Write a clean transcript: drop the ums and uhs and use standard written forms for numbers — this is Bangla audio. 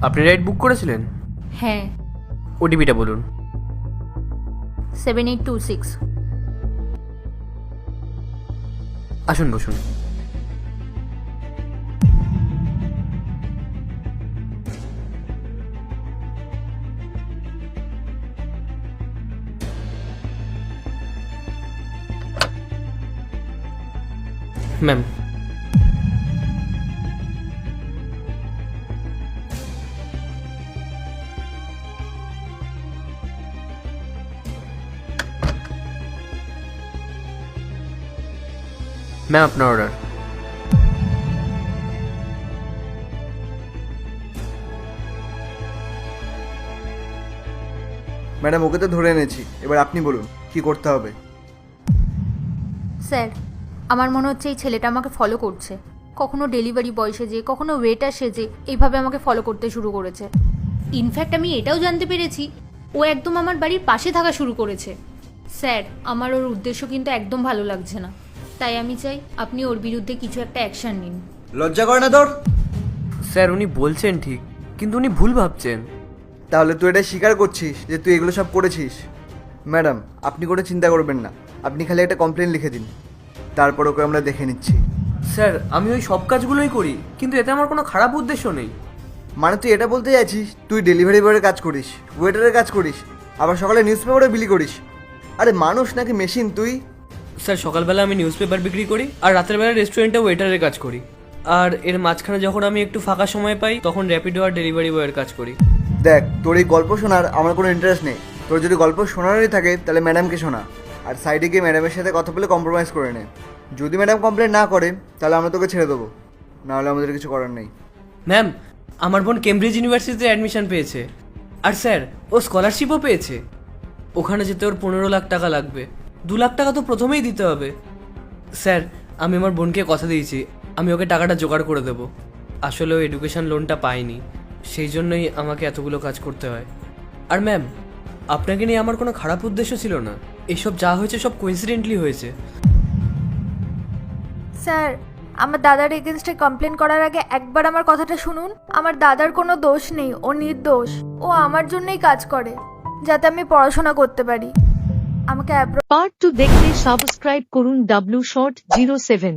আপনি রাইড বুক করেছিলেন? হ্যাঁ। ওটিপিটা বলুন। 7826। আসুন বসুন। ম্যাম, ম্যাম আপনার অর্ডার। ম্যাডাম, ওকে তো ধরে এনেছি, এবার আপনি বলুন কি করতে হবে। স্যার, আমার মনে হচ্ছে এই ছেলেটা আমাকে ফলো করছে। কখনো ডেলিভারি বয় সেজে, কখনো ওয়েটার সেজে এইভাবে আমাকে ফলো করতে শুরু করেছে। ইনফ্যাক্ট আমি এটাও জানতে পেরেছি ও একদম আমার বাড়ির পাশে থাকা শুরু করেছে। স্যার, আমার ওর উদ্দেশ্য কিন্তু একদম ভালো লাগছে না, তাই আমি চাই আপনি ওর বিরুদ্ধে কিছু একটা অ্যাকশন নিন। লজ্জা করে না তোর? স্যার, উনি বলছেন ঠিক, কিন্তু উনি ভুল ভাবছেন। তাহলে তুই এটা স্বীকার করছিস যে তুই এগুলো সব করেছিস? ম্যাডাম, আপনি কোনো চিন্তা করবেন না, আপনি খালি একটা কমপ্লেন লিখে দিন, তারপর ওকে আমরা দেখে নিচ্ছি। স্যার, আমি ওই সব কাজগুলোই করি, কিন্তু এতে আমার কোনো খারাপ উদ্দেশ্য নেই। মানে তুই এটা বলতে চাইছিস তুই ডেলিভারি বয়ের কাজ করিস, ওয়েটারের কাজ করিস, আবার সকালে নিউজ পেপারে বিলি করিস? আরে মানুষ নাকি মেশিন তুই? স্যার, সকালবেলা আমি নিউজ পেপার বিক্রি করি, আর রাতের বেলা রেস্টুরেন্টে ওয়েটারের কাজ করি, আর এর মাঝখানে যখন আমি একটু ফাঁকা সময় পাই তখন র্যাপিডো আর ডেলিভারি বয়ের কাজ করি। দেখ, তোর এই গল্প শোনার আমার কোনো ইন্টারেস্ট নেই। তোর যদি গল্প শোনারই থাকে তাহলে ম্যাডামকে শোনা, আর সাইডে গিয়ে ম্যাডামের সাথে কথা বলে কম্প্রোমাইজ করে নে। যদি ম্যাডাম কমপ্লেন না করে তাহলে আমরা তোকে ছেড়ে দেবো, নাহলে আমাদের কিছু করার নেই। ম্যাম, আমার বোন কেমব্রিজ ইউনিভার্সিটিতে অ্যাডমিশন পেয়েছে, আর স্যার ও স্কলারশিপও পেয়েছে। ওখানে যেতে ওর 15 লাখ টাকা লাগবে। 2 লাখ টাকা তো প্রথমেই দিতে হবে। স্যার, আমি আমার বোনকে কথা দিয়েছি, আমি ওকে টাকাটা জোগাড় করে দেবো। আসলে ও এডুকেশন লোনটা পায়নি, সেই জন্যই আমাকে এতগুলো কাজ করতে হয়। আর ম্যাম, আপনাকে নিয়ে আমার কোনো খারাপ উদ্দেশ্য ছিল না, এসব যা হয়েছে সব কোইন্সিডেন্টলি হয়েছে। স্যার, আমার দাদার এগেনস্টে কমপ্লেন করার আগে একবার আমার কথাটা শুনুন। আমার দাদার কোনো দোষ নেই, ও নির্দোষ। ও আমার জন্যই কাজ করে, যাতে আমি পড়াশোনা করতে পারি। আমাকে পার্ট 2 দেখতে সাবস্ক্রাইব করুন W Short 07।